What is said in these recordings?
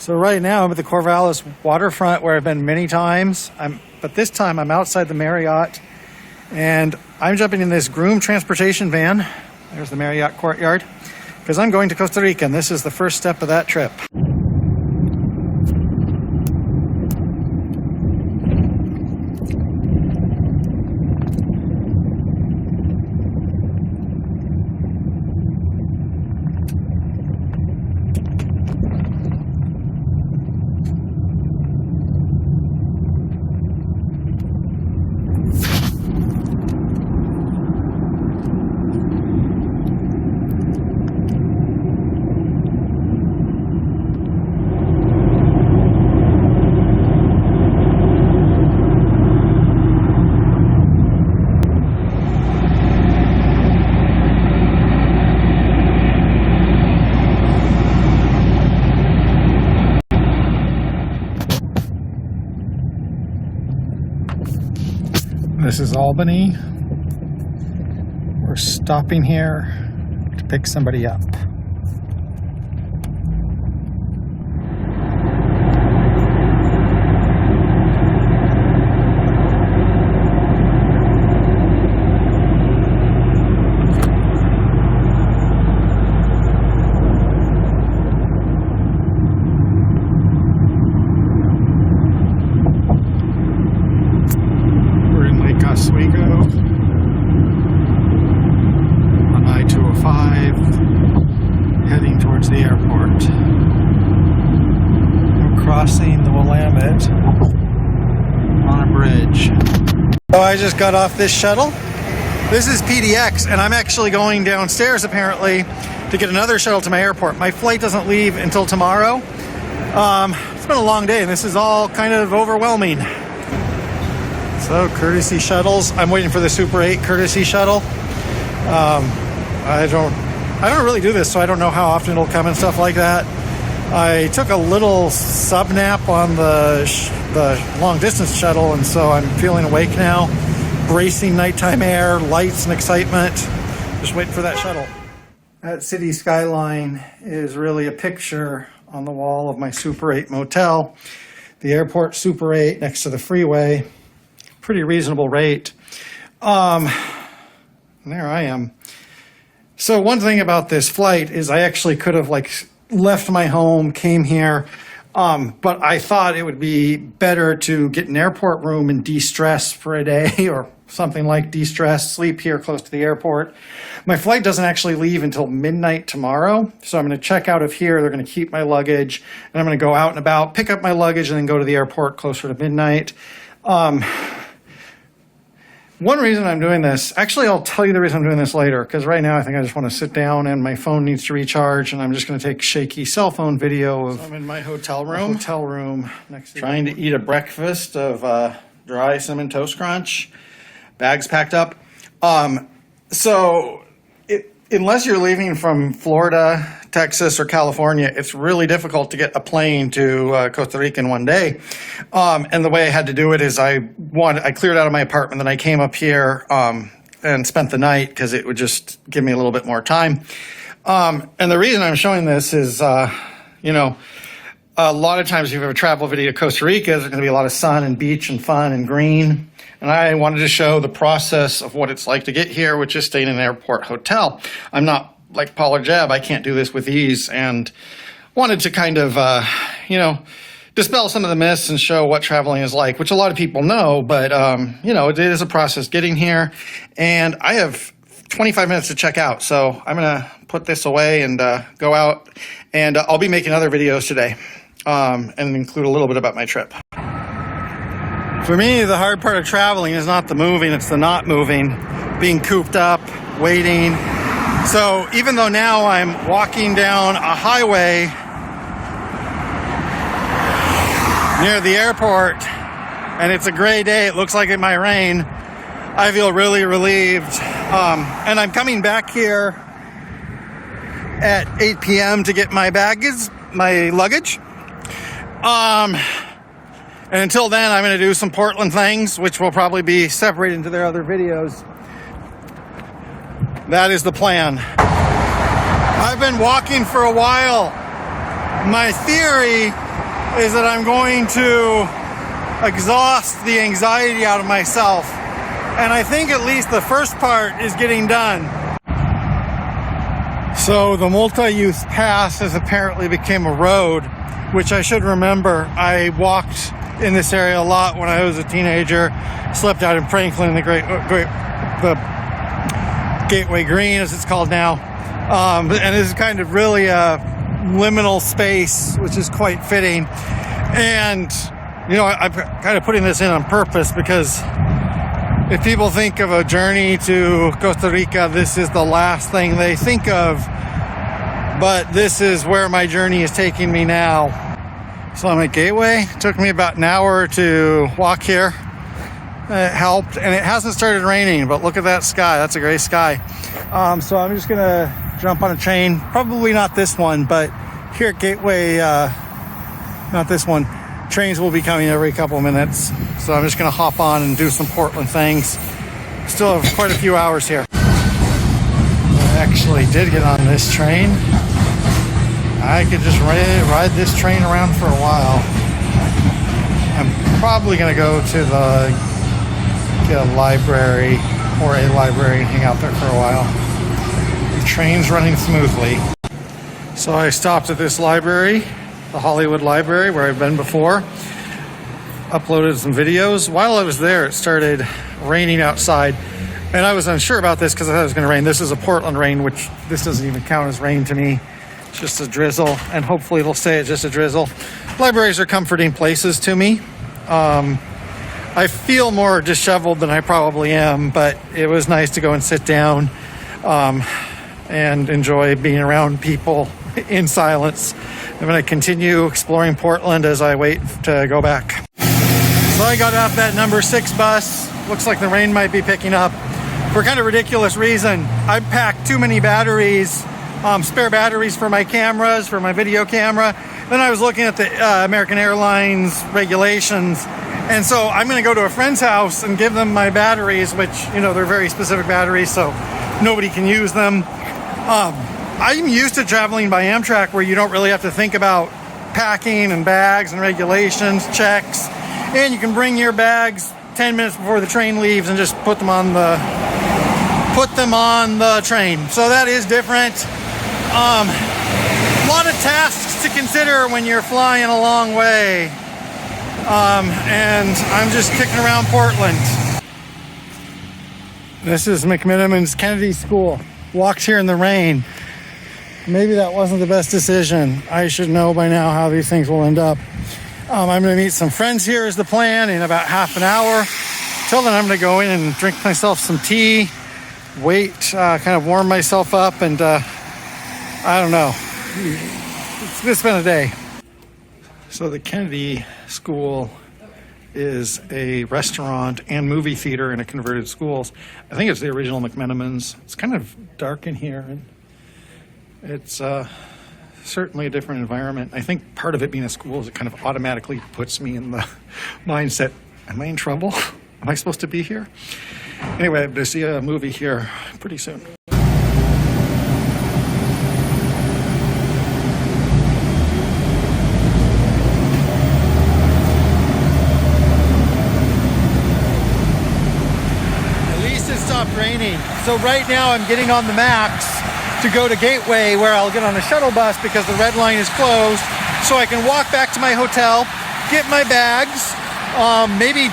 So right now I'm at the Corvallis waterfront where I've been many times. But this time I'm outside the Marriott and I'm jumping in this Groom transportation van. There's the Marriott courtyard because I'm going to Costa Rica and this is the first step of that trip. This is Albany. We're stopping here to pick somebody up. On I-205, heading towards the airport. I'm crossing the Willamette on a bridge. So I just got off this shuttle. This is PDX, and I'm actually going downstairs apparently to get another shuttle to my airport. My flight doesn't leave until tomorrow. It's been a long day, and this is all kind of overwhelming. So, courtesy shuttles. I'm waiting for the Super 8 courtesy shuttle. I don't really do this, so I don't know how often it'll come and stuff like that. I took a little sub nap on the long distance shuttle, and so I'm feeling awake now. Bracing nighttime air, lights, and excitement. Just waiting for that shuttle. That city skyline is really a picture on the wall of my Super 8 motel. The airport Super 8 next to the freeway. Pretty reasonable rate. There I am. So one thing about this flight is I actually could have left my home, came here, but I thought it would be better to get an airport room and de-stress for a day or something like de-stress, sleep here close to the airport. My flight doesn't actually leave until midnight tomorrow, so I'm going to check out of here. They're going to keep my luggage, and I'm going to go out and about, pick up my luggage, and then go to the airport closer to midnight. One reason I'm doing this, actually I'll tell you the reason I'm doing this later, because right now I think I just want to sit down and my phone needs to recharge, and I'm just going to take shaky cell phone video of. So I'm in my hotel room. Next to trying to eat a breakfast of dry cinnamon toast crunch, bags packed up. Unless you're leaving from Florida, Texas, or California, it's really difficult to get a plane to Costa Rica in one day. And the way I had to do it is I cleared out of my apartment, then I came up here and spent the night because it would just give me a little bit more time. And the reason I'm showing this is, a lot of times if you have a travel video to Costa Rica, there's going to be a lot of sun and beach and fun and green. And I wanted to show the process of what it's like to get here, which is staying in an airport hotel. I'm not like Paul or Jeb. I can't do this with ease, and wanted to kind of, dispel some of the myths and show what traveling is like, which a lot of people know, but, it is a process getting here. And I have 25 minutes to check out, so I'm going to put this away and go out, and I'll be making other videos today and include a little bit about my trip. For me, the hard part of traveling is not the moving, it's the not moving, being cooped up, waiting. So even though now I'm walking down a highway near the airport and it's a gray day, it looks like it might rain, I feel really relieved. And I'm coming back here at 8 p.m. to get my luggage. And until then, I'm going to do some Portland things, which will probably be separated into their other videos. That is the plan. I've been walking for a while. My theory is that I'm going to exhaust the anxiety out of myself. And I think at least the first part is getting done. So the multi-use pass has apparently become a road, which I should remember. I walked in this area a lot when I was a teenager, slept out in Franklin, the Gateway Green, as it's called now. And this is kind of really a liminal space, which is quite fitting. And, you know, I'm kind of putting this in on purpose because if people think of a journey to Costa Rica, this is the last thing they think of. But this is where my journey is taking me now. So I'm at Gateway. It took me about an hour to walk here. It helped, and it hasn't started raining, but look at that sky. That's a gray sky. So I'm just gonna jump on a train. Probably not this one, but here at Gateway, not this one. Trains will be coming every couple minutes. So I'm just gonna hop on and do some Portland things. Still have quite a few hours here. I actually did get on this train. I could just ride this train around for a while. I'm probably gonna go to get a library or a library and hang out there for a while. The train's running smoothly. So I stopped at this library, the Hollywood Library, where I've been before. Uploaded some videos. While I was there, it started raining outside. And I was unsure about this because I thought it was going to rain. This is a Portland rain, which this doesn't even count as rain to me. It's just a drizzle, and hopefully it'll stay at just a drizzle. Libraries are comforting places to me. I feel more disheveled than I probably am, but it was nice to go and sit down and enjoy being around people in silence. I'm going to continue exploring Portland as I wait to go back. So I got off that number 6 bus. Looks like the rain might be picking up for a kind of ridiculous reason. I packed too many batteries, spare batteries for my cameras, for my video camera. Then I was looking at the American Airlines regulations. And so I'm going to go to a friend's house and give them my batteries, which, you know, they're very specific batteries, so nobody can use them. I'm used to traveling by Amtrak where you don't really have to think about packing and bags and regulations, checks. And you can bring your bags 10 minutes before the train leaves and just put them on the train. So that is different. A lot of tasks to consider when you're flying a long way. And I'm just kicking around Portland. This is McMiniman's Kennedy School. Walked here in the rain. Maybe that wasn't the best decision. I should know by now how these things will end up. I'm going to meet some friends here is the plan in about half an hour. Till then, I'm going to go in and drink myself some tea, wait, kind of warm myself up, and I don't know. It's been a day. So the Kennedy School is a restaurant and movie theater in a converted schools. I think it's the original McMiniman's. It's kind of dark in here, and it's certainly a different environment. I think part of it being a school is it kind of automatically puts me in the mindset, am I in trouble? Am I supposed to be here? Anyway, I'm going to see a movie here pretty soon. Raining. So right now I'm getting on the max to go to Gateway, where I'll get on a shuttle bus because the red line is closed, so I can walk back to my hotel, get my bags, maybe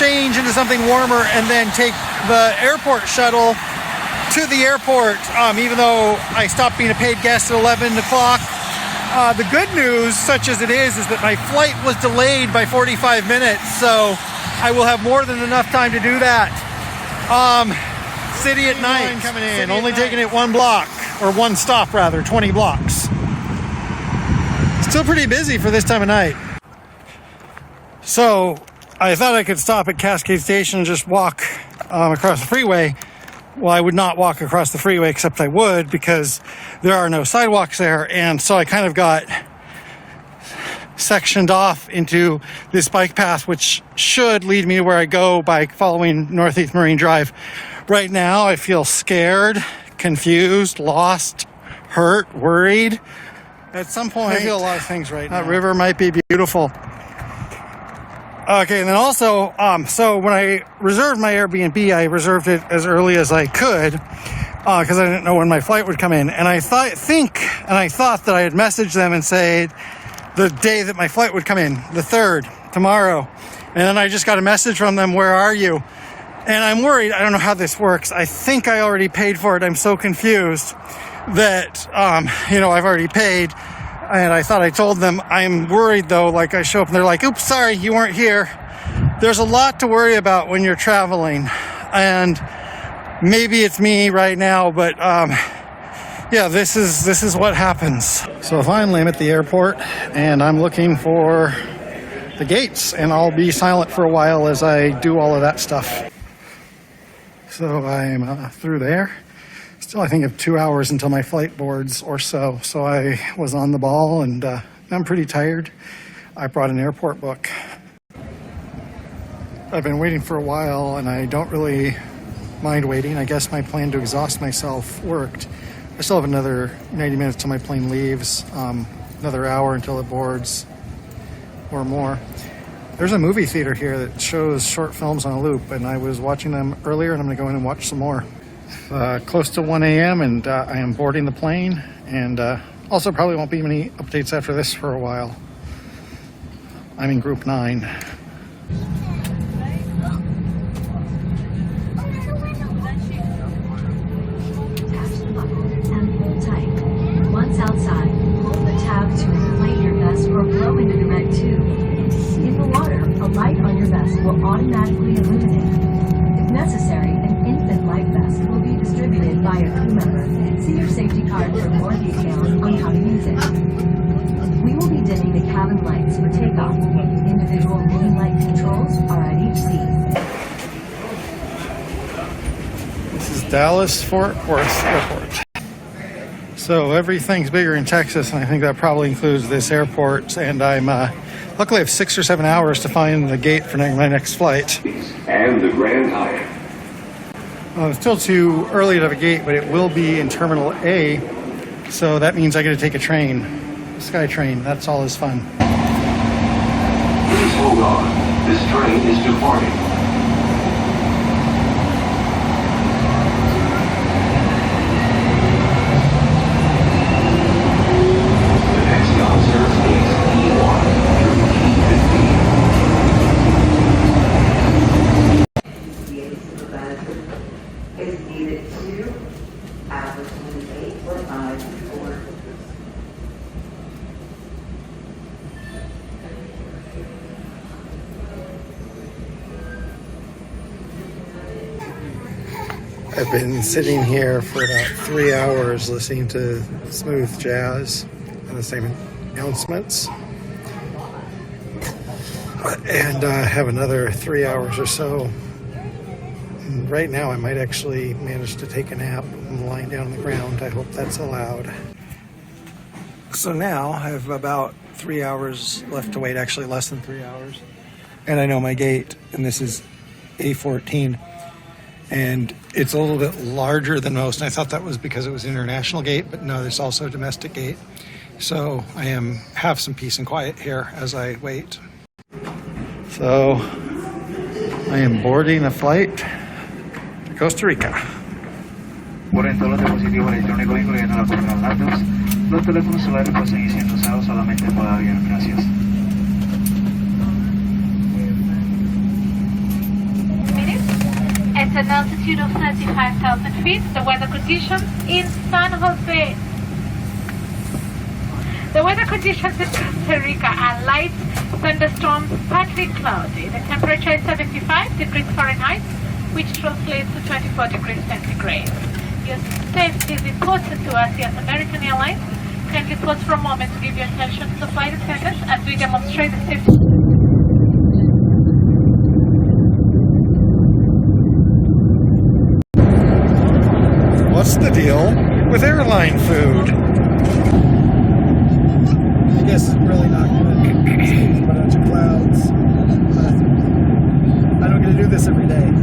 change into something warmer, and then take the airport shuttle to the airport, even though I stopped being a paid guest at 11 o'clock. The good news, such as it is that my flight was delayed by 45 minutes, so I will have more than enough time to do that. City at night coming in, only taking it one block, or one stop rather, 20 blocks. Still pretty busy for this time of night. So I thought I could stop at Cascade Station and just walk across the freeway. Well, I would not walk across the freeway, except I would, because there are no sidewalks there. And so I kind of got sectioned off into this bike path, which should lead me to where I go by following Northeast Marine Drive. Right now, I feel scared, confused, lost, hurt, worried. At some point, I feel a lot of things right now. That river might be beautiful. Okay, and then also, so when I reserved my Airbnb, I reserved it as early as I could because I didn't know when my flight would come in. And I thought that I had messaged them and said the day that my flight would come in, the 3rd, tomorrow. And then I just got a message from them, where are you? And I'm worried. I don't know how this works. I think I already paid for it. I'm so confused that, I've already paid. And I thought I told them. I'm worried, though. Like, I show up and they're like, oops, sorry, you weren't here. There's a lot to worry about when you're traveling. And maybe it's me right now, but this is what happens. So finally I'm at the airport and I'm looking for the gates, and I'll be silent for a while as I do all of that stuff. So I'm through there. Still, I think of 2 hours until my flight boards or so. So I was on the ball, and I'm pretty tired. I brought an airport book. I've been waiting for a while, and I don't really mind waiting. I guess my plan to exhaust myself worked. I still have another 90 minutes till my plane leaves, another hour until it boards, or more. There's a movie theater here that shows short films on a loop, and I was watching them earlier, and I'm going to go in and watch some more. Close to 1 a.m. and I am boarding the plane, and also probably won't be many updates after this for a while. I'm in group 9. Once outside, hold the tab to inflate your vest or blow into the red tube. In the water, a light on your vest will automatically illuminate. If necessary, an infant life vest will be distributed by a crew member. See your safety card for more details on how to use it. We will be dimming the cabin lights for takeoff. Individual reading light controls are at each seat. This is Dallas-Fort Worth Airport. So everything's bigger in Texas, and I think that probably includes this airport. And I'm luckily I have 6 or 7 hours to find the gate for my next flight. And the Grand Hyatt. It's still too early to have a gate, but it will be in Terminal A. So that means I got to take a train, a Sky Train. That's all is fun. Please hold on. This train is departing. I've been sitting here for about 3 hours listening to smooth jazz and the same announcements. And I have another 3 hours or so. And right now I might actually manage to take a nap. I'm lying down on the ground. I hope that's allowed. So now I have about 3 hours left to wait, actually less than 3 hours. And I know my gate, and this is A14. And it's a little bit larger than most. And I thought that was because it was an international gate, but no, there's also a domestic gate. So I have some peace and quiet here as I wait. So I am boarding a flight to Costa Rica. Por todos los dispositivos electrónicos, incluyendo la correa de datos, los teléfonos celulares pueden seguir siendo usados solamente por avión. Gracias. At an altitude of 35,000 feet, the weather conditions in San Jose. The weather conditions in Costa Rica are light thunderstorms, partly cloudy. The temperature is 75 degrees Fahrenheit, which translates to 24 degrees centigrade. Your safety is important to us here at American Airlines. Kindly pause for a moment to give your attention to the flight attendants as we demonstrate the safety. What's the deal with airline food? I guess it's really not good. It's a bunch of clouds. I don't get to do this every day.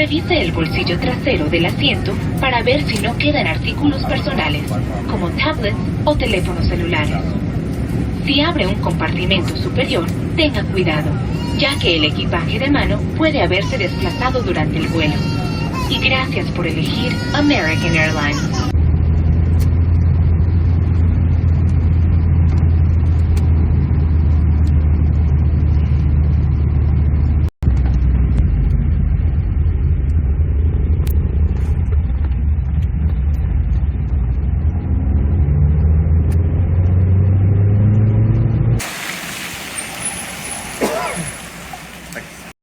Revise el bolsillo trasero del asiento para ver si no quedan artículos personales, como tablets o teléfonos celulares. Si abre un compartimento superior, tenga cuidado, ya que el equipaje de mano puede haberse desplazado durante el vuelo. Y gracias por elegir American Airlines.